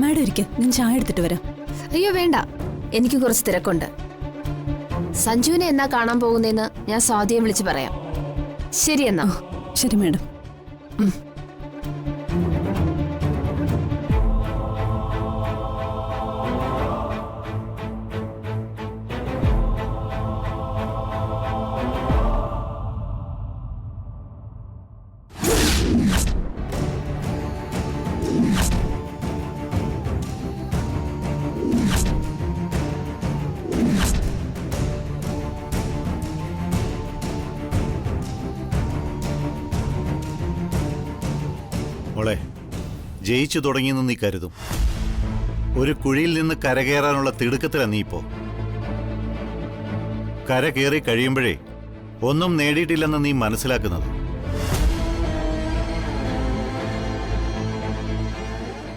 Madam ഇരിക്കെ, ഞാൻ ചായ എടുത്തിട്ട് വരാം. അയ്യോ വേണ്ട, എനിക്ക് കുറച്ച് തിരക്കുണ്ട്. സഞ്ജുവിനെ എന്നാ കാണാൻ പോകുന്നതെന്ന് ഞാൻ സ്വാതിയെ വിളിച്ച് പറയാം. ശരി എന്നാ. ശരി മാഡം. മോളെ, ജയിച്ചു തുടങ്ങിയെന്ന് നീ കരുതും. ഒരു കുഴിയിൽ നിന്ന് കരകയറാനുള്ള തിടുക്കത്തിലാണ് നീ ഇപ്പോ. കര കയറി കഴിയുമ്പോഴേ ഒന്നും നേടിയിട്ടില്ലെന്ന് നീ മനസ്സിലാക്കുന്നത്.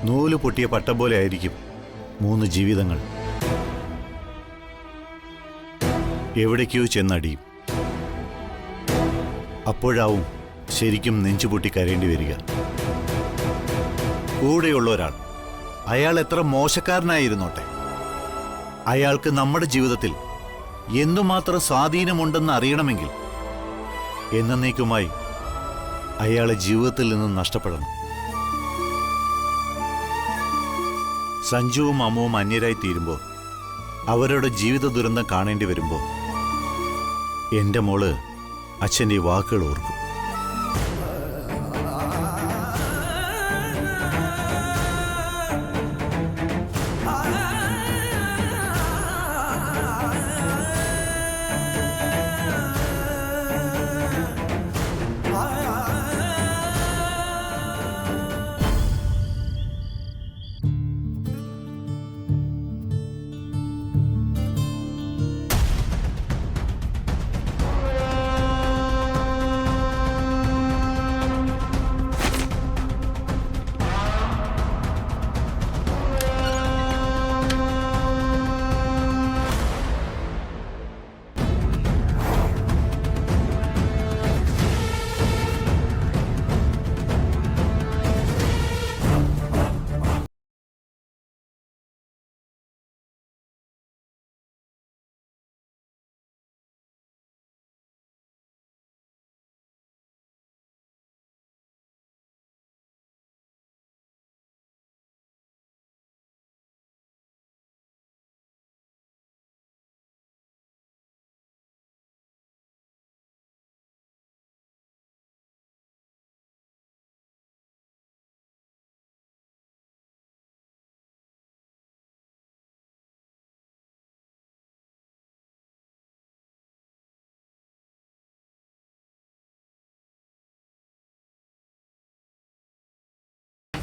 നൂല് പൊട്ടിയ പട്ടം പോലെ ആയിരിക്കും 3 ജീവിതങ്ങൾ. എവിടേക്കോ ചെന്നടിയും. അപ്പോഴാവും ശരിക്കും നെഞ്ചുപൊട്ടി കരയേണ്ടി വരിക. കൂടെയുള്ള ഒരാൾ, അയാൾ എത്ര മോശക്കാരനായിരുന്നോട്ടെ, അയാൾക്ക് നമ്മുടെ ജീവിതത്തിൽ എന്തുമാത്രം സ്വാധീനമുണ്ടെന്ന് അറിയണമെങ്കിൽ എന്നേക്കുമായി അയാളെ ജീവിതത്തിൽ നിന്നും നഷ്ടപ്പെടണം. സഞ്ജുവും അമ്മുവും അന്യരായി തീരുമ്പോൾ, അവരുടെ ജീവിത ദുരന്തം കാണേണ്ടി വരുമ്പോൾ എൻ്റെ മോള് അച്ഛൻ്റെ ഈ വാക്കുകൾ ഓർക്കും.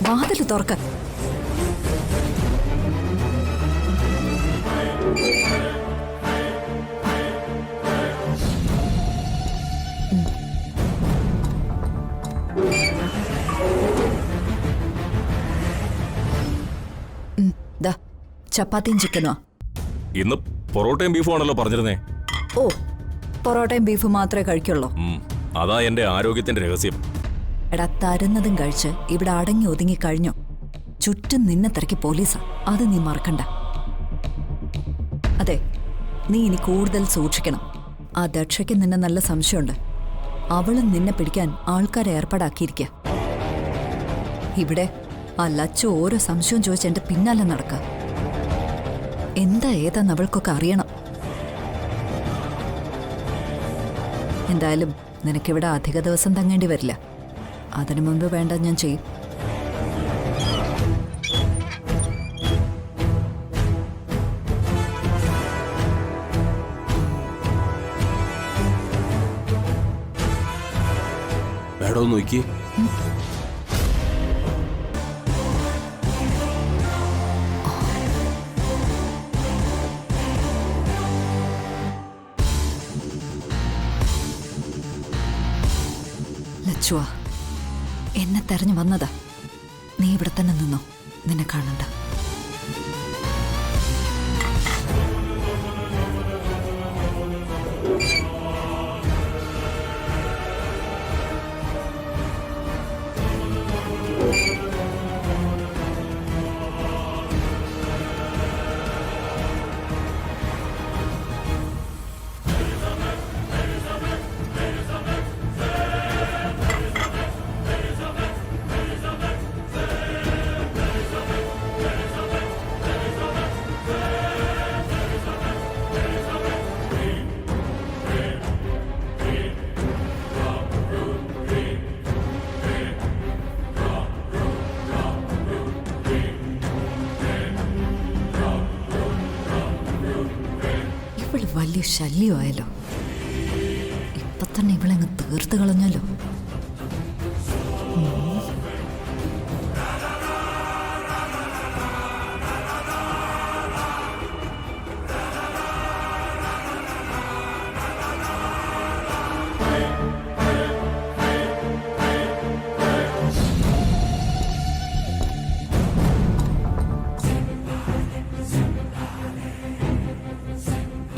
വാതില് തുറക്ക. ചപ്പാത്തിയും ചിക്കനോ? ഇന്ന് പൊറോട്ടയും ബീഫും ആണല്ലോ പറഞ്ഞിരുന്നേ. ഓ, പൊറോട്ടയും ബീഫും മാത്രമേ കഴിക്കുള്ളൂ. അതാ എന്റെ ആരോഗ്യത്തിന്റെ രഹസ്യം. എടാ, തരുന്നതും കഴിച്ച് ഇവിടെ അടങ്ങി ഒതുങ്ങി കഴിഞ്ഞോ? ചുറ്റും നിന്നെ തിരക്കി പോലീസാ, അത് നീ മറക്കണ്ട. അതെ, നീ ഇനി കൂടുതൽ സൂക്ഷിക്കണം. ആ ദക്ഷയ്ക്ക് നിന്നെ നല്ല സംശയമുണ്ട്. അവളും നിന്നെ പിടിക്കാൻ ആൾക്കാരെ ഏർപ്പാടാക്കിയിരിക്കുക. ഇവിടെ ആ ലച്ചു ഓരോ സംശയവും ചോദിച്ച് എന്റെ പിന്നാലെ നടക്ക. എന്താ ഏതാന്ന് അവൾക്കൊക്കെ അറിയണം. എന്തായാലും നിനക്കിവിടെ അധിക ദിവസം തങ്ങേണ്ടി വരില്ല. അതിനു മുൻപ് വേണ്ട ഞാൻ ചെയ്യും. വേടോ നോക്കി. ലച്ചുവാ, എന്നെ തെരഞ്ഞു വന്നതാ. നീ ഇവിടെ തന്നെ നിന്നോ, നിന്നെ കാണണ്ട. വലിയ ശല്യമായല്ലോ. ഇപ്പൊ തന്നെ ഇവളെങ്ങ് തീർത്ത് കളഞ്ഞല്ലോ.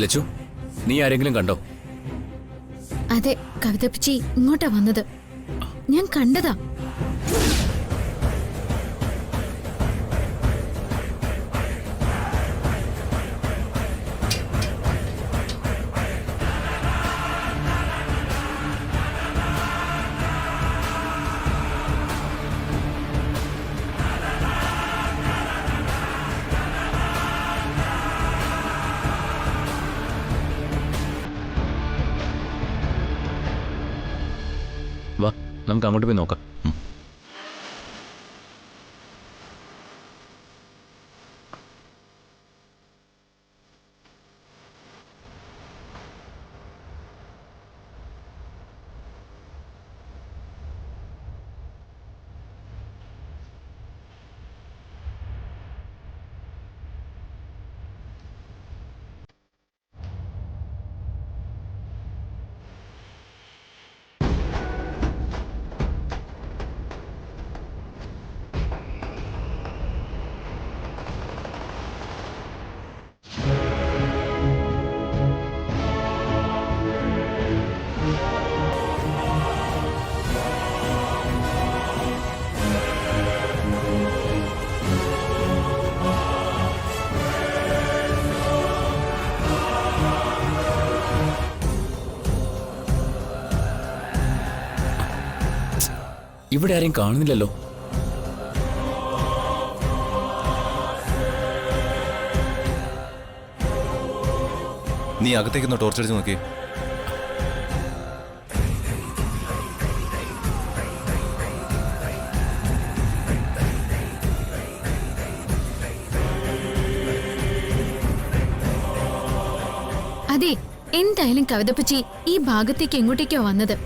ലച്ചു, നീ ആരെങ്കിലും കണ്ടോ? അതെ, കവിതപ്പിച്ചി ഇങ്ങോട്ടാ വന്നത്. ഞാൻ കണ്ടതാ. വാ, നമുക്ക് അങ്ങോട്ട് പോയി നോക്കാം. ഇവിടെ ആരെയും കാണുന്നില്ലല്ലോ. നീ അകത്തേക്കൊന്ന് ടോർച്ചടിച്ച് നോക്കി. അതെ, എന്തായാലും കവിതപ്പച്ചി ഈ ഭാഗത്തേക്ക് എങ്ങോട്ടേക്കോ വന്നത്.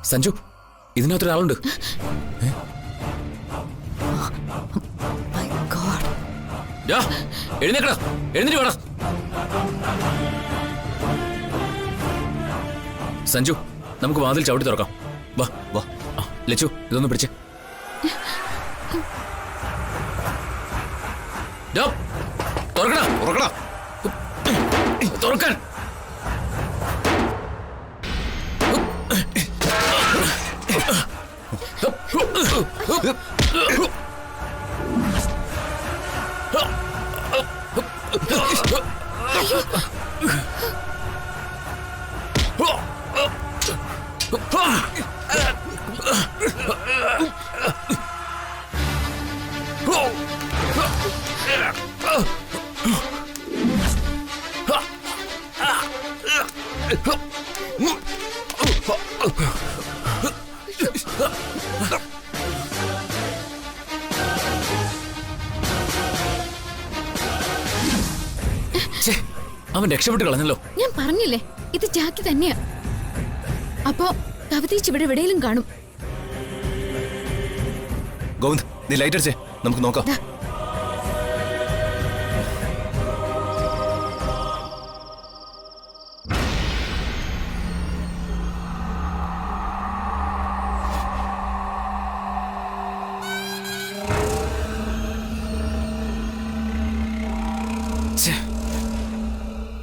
സഞ്ജു, ഇതിനകത്തൊരാളുണ്ട്. My God. എഴുന്നേക്കടാ, എഴുന്നേറ്റ് വേണം. സഞ്ജു, നമുക്ക് വാതിൽ ചവിട്ടി തുറക്കാം. വാ വാ. ലച്ചു, ഇതൊന്ന് പിടിച്ച്. തുറക്കടാ, തുറക്കടാ, തുറക്കാൻ. അവൻ രക്ഷപ്പെട്ട് കളഞ്ഞല്ലോ. ഞാൻ പറഞ്ഞില്ലേ, ഇത് ജാക്കി തന്നെയാ. അപ്പോ കവിതേച്ചി ഇവിടെ എവിടെയെങ്കിലും കാണും. ഗോവിന്ദ്, നീ ലൈറ്റ് അടിച്ചേ, നമുക്ക് നോക്കാം.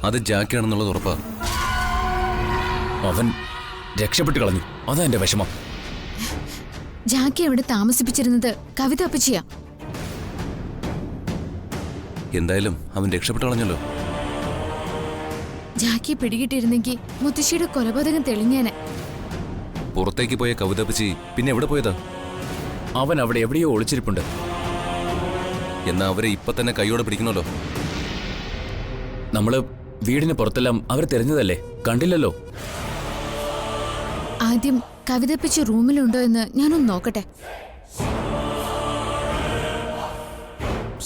അത് ജാക്കിയാണെന്നുള്ളത് ഉറപ്പാ. അവൻ രക്ഷപ്പെട്ട് കളഞ്ഞു, അതാ എന്റെ വിഷമം. ജാക്കി അവിടെ താമസിപ്പിച്ചിരുന്നത് കവിത അപ്പച്ചിയാ. എന്തായാലും അവൻ രക്ഷപ്പെട്ട് കളഞ്ഞല്ലോ. ജാക്കിയെ പിടികിട്ടിരുന്നെങ്കിൽ മുത്തശ്ശിയുടെ കൊലപാതകം തെളിഞ്ഞേനെ. പുറത്തേക്ക് പോയ കവിതപ്പച്ചി പിന്നെ എവിടെ പോയതാ? അവൻ അവിടെ എവിടെയോ ഒളിച്ചിരിപ്പുണ്ട്. എന്നാ അവരെ ഇപ്പൊ തന്നെ കൈയോടെ പിടിക്കണല്ലോ. നമ്മള് വീടിന് പുറത്തെല്ലാം അവർ തിരഞ്ഞതല്ലേ, കണ്ടില്ലല്ലോ. ആദ്യം കവിതപ്പിച്ച് റൂമിലുണ്ടോ എന്ന് ഞാനൊന്ന് നോക്കട്ടെ.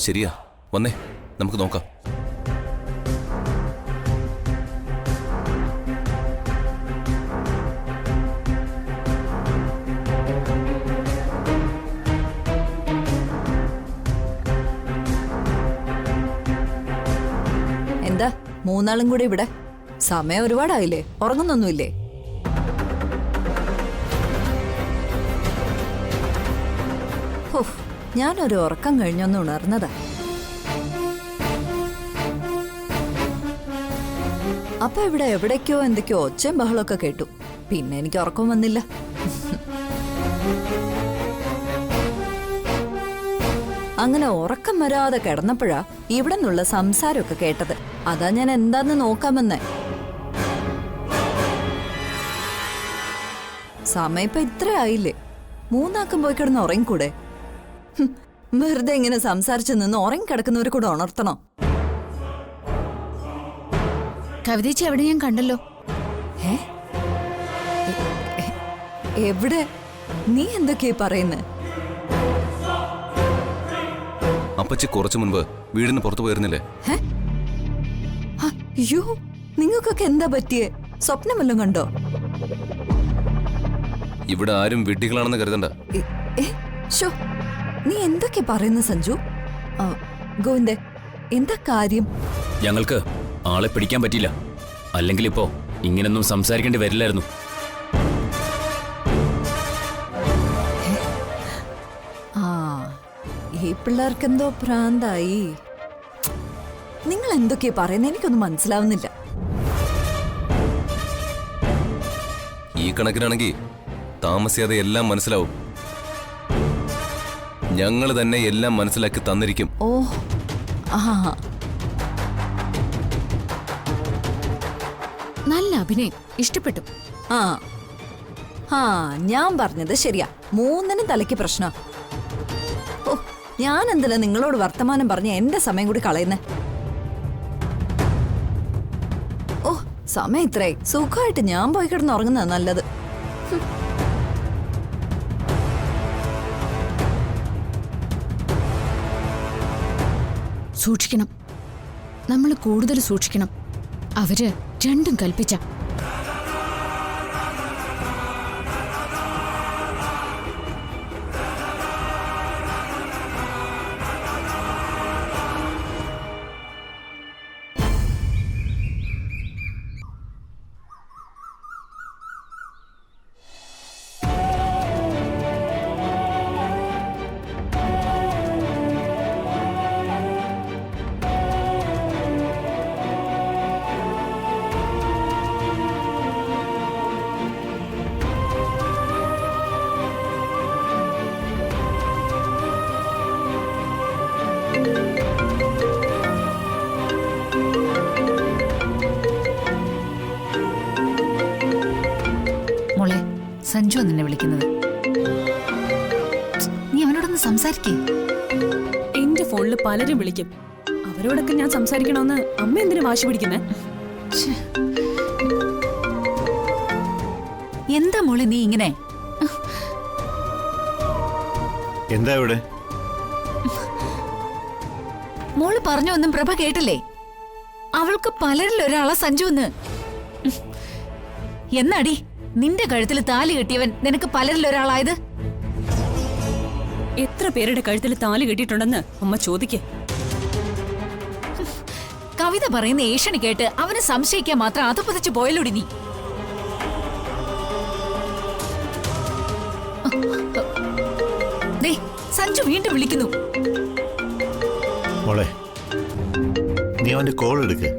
ശരിയാ, വന്നേ നമുക്ക് നോക്കാം. എന്താ മൂന്നാളും കൂടി ഇവിടെ? സമയം ഒരുപാടായില്ലേ? ഉറങ്ങുന്നൊന്നുമില്ലേ? ഞാനൊരു ഉറക്കം കഴിഞ്ഞൊന്ന് ഉണർന്നതാ. അപ്പൊ ഇവിടെ എവിടേക്കോ എന്തൊക്കെയോ ഒച്ചയും ബഹളമൊക്കെ കേട്ടു. പിന്നെ എനിക്ക് ഉറക്കം വന്നില്ല. അങ്ങനെ ഉറക്കം വരാതെ കിടന്നപ്പോഴാ ഇവിടെ നിന്നുള്ള സംസാരമൊക്കെ കേട്ടത്. അതാ ഞാൻ എന്താന്ന് നോക്കാമെന്നേ. സമയം ഇപ്പൊ ഇത്ര ആയില്ലേ? മൂന്നാക്കം പോയി കിടന്ന് ഉറങ്ങിക്കൂടെ? വെറുതെ ഇങ്ങനെ സംസാരിച്ചു നിന്ന് ഉറങ്ങിക്കിടക്കുന്നവരെ കൂടെ ഉണർത്തണോ? കവിതേച്ചി അവിടെ ഞാൻ കണ്ടല്ലോ. എവിടെ? നീ എന്തൊക്കെയാ പറയുന്നേ? അപ്പച്ചി കുറച്ചു മുൻപ് വീടിന് പുറത്തു പോയിരുന്നില്ലേ? അയ്യോ, നിങ്ങൾക്കൊക്കെ എന്താ പറ്റിയേ? സ്വപ്നം വല്ലതും കണ്ടോ? ഇവിടെ ആരും വിഡ്ഢികളാണെന്ന് കരുതണ്ട. നീ എന്തൊക്കെ പറയുന്നു സഞ്ജു? ഗോവിന്ദേ, എന്താ കാര്യം? ഞങ്ങൾക്ക് ആളെ പിടിക്കാൻ പറ്റില്ല. അല്ലെങ്കിൽ ഇപ്പോ ഇങ്ങനൊന്നും സംസാരിക്കേണ്ടി വരില്ലായിരുന്നു. ഈ പിള്ളേർക്ക് എന്തോ ഭ്രാന്തായി. നിങ്ങൾ എന്തൊക്കെയാ പറയുന്നത്? എനിക്കൊന്നും മനസ്സിലാവുന്നില്ല. ഈ കണക്കിനാണെങ്കിൽ താമസിയാതെ എല്ലാം മനസ്സിലാവും. ഞങ്ങൾ തന്നെ എല്ലാം മനസ്സിലാക്കി തന്നിരിക്കും. ഓ, നല്ല അഭിനയം, ഇഷ്ടപ്പെട്ടു. ഞാൻ പറഞ്ഞത് ശരിയാ. മൂന്നിനും തലയ്ക്ക് പ്രശ്നം. ഓ, ഞാൻ എന്തിനാ നിങ്ങളോട് വർത്തമാനം പറഞ്ഞ് എന്റെ സമയം കൂടി കളയുന്നേ? ഓ, സമയം ഇത്രയായി. സുഖമായിട്ട് ഞാൻ പോയി കിടന്ന് ഉറങ്ങുന്നതാ നല്ലത്. സൂക്ഷിക്കണം, നമ്മൾ കൂടുതൽ സൂക്ഷിക്കണം. അവര് രണ്ടും കൽപ്പിച്ച. മോളെ, സഞ്ജു നിന്നെ വിളിക്കുന്നത്. നീ അവനോടൊന്ന് സംസാരിക്കേ. എന്റെ ഫോണിൽ പലരും വിളിക്കും. അവരോടൊക്കെ ഞാൻ സംസാരിക്കണമെന്ന് അമ്മ എന്തിനു വാശി പിടിക്കുന്നേ? എന്താ മോളെ നീ ഇങ്ങനെ? എന്താ ഇവിടെ? മോള് പറഞ്ഞു ഒന്നും പ്രഭ കേട്ടില്ലേ? അവൾക്ക് പലരിൽ ഒരാളാ സഞ്ജു എന്ന്. എന്നാടി നിന്റെ കഴുത്തിൽ താലി കെട്ടിയവൻ നിനക്ക് പലരിൽ ഒരാളായത്? എത്ര പേരുടെ കഴുത്തിൽ താലി കെട്ടിയിട്ടുണ്ടെന്ന് അമ്മ ചോദിക്കേ. കവിത പറയുന്ന ഏഷണി കേട്ട് അവന് സംശയിക്കാൻ മാത്രം അതുപതിച്ചു പോയല്ലോടി നീ. സഞ്ജു വീണ്ടും വിളിക്കുന്നു. മോളെ, നീ അവന്റെ കോൾ എടുക്ക്.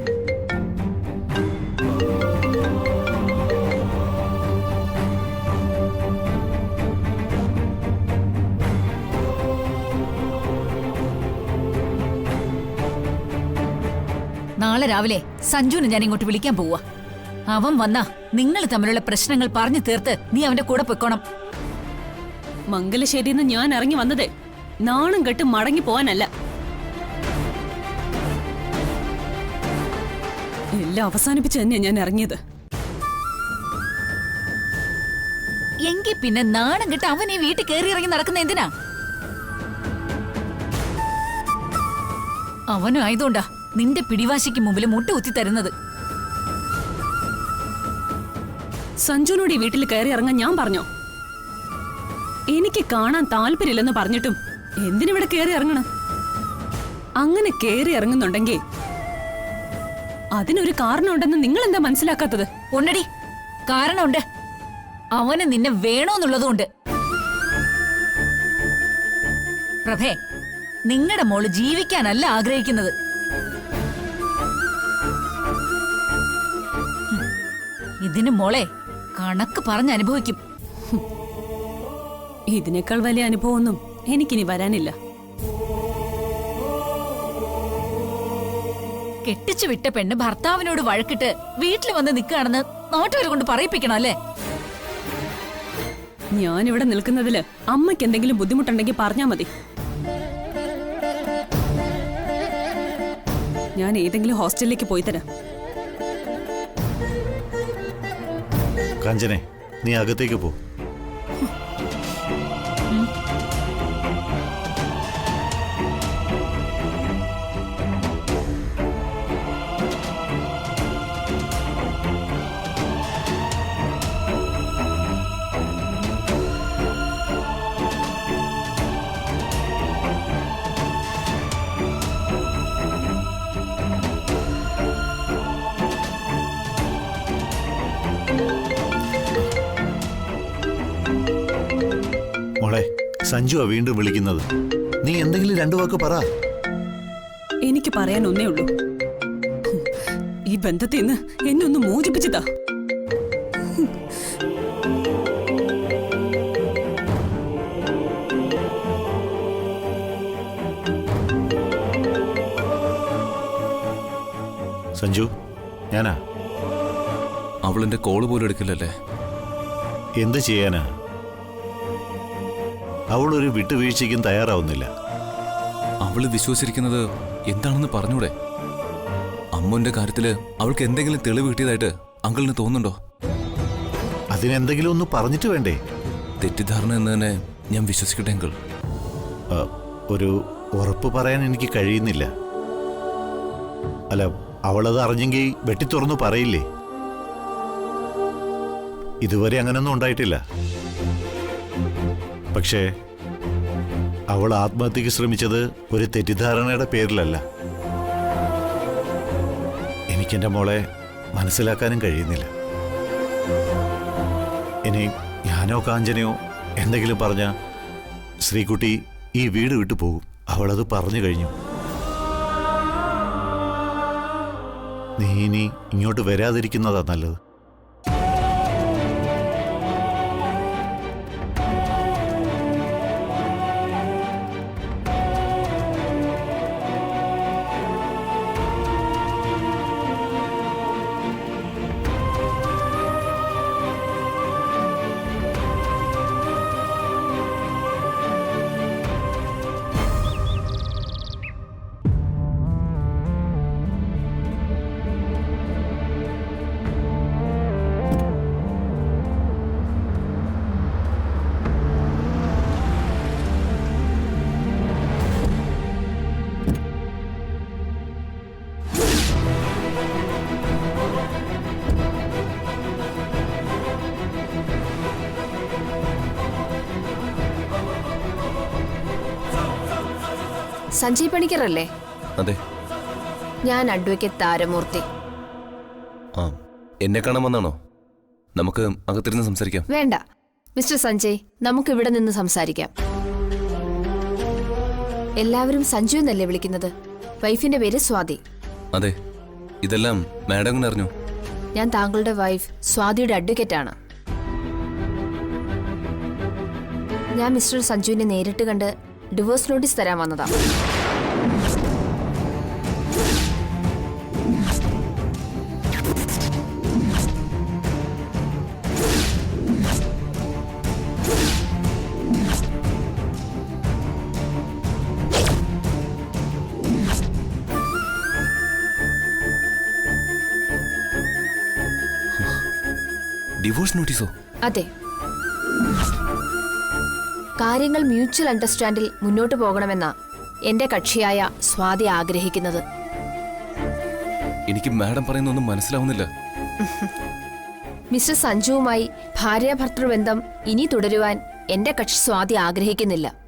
നാളെ രാവിലെ സഞ്ജുവിനെ ഞാൻ ഇങ്ങോട്ട് വിളിക്കാൻ പോവാ. അവൻ വന്നാ നിങ്ങൾ തമ്മിലുള്ള പ്രശ്നങ്ങൾ പറഞ്ഞു തീർത്ത് നീ അവന്റെ കൂടെ പൊയ്ക്കോണം. മംഗലശ്ശേരിന്ന് ഞാൻ ഇറങ്ങി വന്നതേ നാണം കെട്ട് മടങ്ങി പോവാനല്ല. എല്ലാം അവസാനിപ്പിച്ച് തന്നെയാ ഞാൻ ഇറങ്ങിയത്. എങ്കിൽ പിന്നെ നാണം കിട്ട അവൻ ഈ വീട്ടിൽ കയറി ഇറങ്ങി നടക്കുന്ന എന്തിനാ? അവനും ആയതുകൊണ്ടാ നിന്റെ പിടിവാശിക്ക് മുമ്പിൽ മുട്ടുകുത്തി തരുന്നത്. സഞ്ജുവിനോട് ഈ വീട്ടിൽ കയറി ഇറങ്ങാൻ ഞാൻ പറഞ്ഞോ? എനിക്ക് കാണാൻ താല്പര്യമില്ലെന്ന് പറഞ്ഞിട്ടും എന്തിനിവിടെ കയറി ഇറങ്ങണം? അങ്ങനെ കയറി ഇറങ്ങുന്നുണ്ടെങ്കിൽ അതിനൊരു കാരണമുണ്ടെന്ന് നിങ്ങൾ എന്താ മനസ്സിലാക്കാത്തത്? ഉണ്ടടി, കാരണമുണ്ട്. അവന് നിന്നെ വേണോന്നുള്ളതുകൊണ്ട്. പ്രഭേ, നിങ്ങളുടെ മോള് ജീവിക്കാനല്ല ആഗ്രഹിക്കുന്നത്. ഇതിന് മോളെ കണക്ക് പറഞ്ഞ് അനുഭവിക്കും. ഇതിനേക്കാൾ വലിയ അനുഭവമൊന്നും എനിക്കിനി വരാനില്ല. കെട്ടിച്ചു വിട്ട പെണ്ണ് ഭർത്താവിനോട് വഴക്കിട്ട് വീട്ടിൽ വന്ന് നിൽക്കുകയാണെന്ന് നാട്ടുകാരെ കൊണ്ട് പറയിപ്പിക്കണം അല്ലേ? ഞാനിവിടെ നിൽക്കുന്നതില് അമ്മയ്ക്ക് എന്തെങ്കിലും ബുദ്ധിമുട്ടുണ്ടെങ്കിൽ പറഞ്ഞാ മതി. ഞാൻ ഏതെങ്കിലും ഹോസ്റ്റലിലേക്ക് പോയി തരാം. കാഞ്ചനെ, നീ അകത്തേക്ക് പോ. മോളെ, സഞ്ജുവാ വീണ്ടും വിളിക്കുന്നത്. നീ എന്തെങ്കിലും രണ്ടു വാക്ക് പറ. എനിക്ക് പറയാൻ ഒന്നേ ഉള്ളൂ. ഈ ബന്ധത്തിൽ നിന്ന് എന്നെ ഒന്ന് മോചിപ്പിച്ചതാ. സഞ്ജു, ഞാനാ. അവളെന്റെ കോള് പോലും എടുക്കില്ലല്ലേ? എന്ത് ചെയ്യാനാ? അവളൊരു വിട്ടുവീഴ്ചയ്ക്കും തയ്യാറാവുന്നില്ല. അവള് വിശ്വസിച്ചിരിക്കുന്നത് എന്താണെന്ന് പറഞ്ഞൂടെ? അമ്മുവിന്റെ കാര്യത്തില് അവൾക്ക് എന്തെങ്കിലും തെളിവ് കിട്ടിയതായിട്ട് അങ്കിളിന് തോന്നുന്നുണ്ടോ? അതിനെന്തെങ്കിലും ഒന്ന് പറഞ്ഞിട്ട് വേണ്ടേ? തെറ്റിദ്ധാരണ എന്ന് തന്നെ ഞാൻ വിശ്വസിക്കട്ടെ അങ്കിൾ? ഒരു ഉറപ്പ് പറയാൻ എനിക്ക് കഴിയുന്നില്ല. അല്ല, അവളത് അറിഞ്ഞെങ്കിൽ വെട്ടിത്തുറന്നു പറയില്ലേ? ഇതുവരെ അങ്ങനൊന്നും ഉണ്ടായിട്ടില്ല. പക്ഷേ അവൾ ആത്മഹത്യക്ക് ശ്രമിച്ചത് ഒരു തെറ്റിദ്ധാരണയുടെ പേരിലല്ല. എനിക്കെൻ്റെ മോളെ മനസ്സിലാക്കാനും കഴിയുന്നില്ല. ഇനി ഞാനോ കാഞ്ചനയോ എന്തെങ്കിലും പറഞ്ഞ ശ്രീകുട്ടി ഈ വീട് വിട്ടു പോകും. അവളത് പറഞ്ഞു കഴിഞ്ഞു. നീ ഇനി ഇങ്ങോട്ട് വരാതിരിക്കുന്നതാ നല്ലത്. സഞ്ജയ് പണിക്കറല്ലേ? അതെ. ഞാൻ അഡ്വക്കേറ്റ് താരമൂർത്തി. ആ, എന്നെ കാണാൻ വന്നാണോ? നമുക്ക് അകത്തിരുന്ന് സംസാരിക്കാം. വേണ്ട മിസ്റ്റർ സഞ്ജയ്, നമുക്ക് ഇവിടെ നിന്ന് സംസാരിക്കാം. എല്ലാവരും സഞ്ജു എന്നല്ലേ വിളിക്കുന്നത്? വൈഫിന്റെ പേര് സ്വാതി. അതെ. ഇതെല്ലാം മാഡം എങ്ങനെ അറിഞ്ഞു? ഞാൻ താങ്കളുടെ വൈഫ് സ്വാതിയുടെ അഡ്വക്കേറ്റ് ആണ്. ഞാൻ മിസ്റ്റർ സഞ്ജുവിനെ നേരിട്ട് കണ്ട് ഡിവോഴ്സ് നോട്ടീസ് തരാൻ വന്നതാ. ഡിവോഴ്സ് നോട്ടീസോ? അതെ. കാര്യങ്ങൾ മ്യൂച്വൽ അണ്ടർസ്റ്റാൻഡിൽ മുന്നോട്ട് പോകണമെന്നാ എന്റെ കക്ഷിയായ സ്വാതി ആഗ്രഹിക്കുന്നത്. എനിക്ക് മാഡം പറയുന്നൊന്നും മനസ്സിലാവുന്നില്ല. മിസ്റ്റർ സഞ്ജുവുമായി ഭാര്യാഭർത്തൃബന്ധം ഇനി തുടരുവാൻ എന്റെ കക്ഷി സ്വാതി ആഗ്രഹിക്കുന്നില്ല.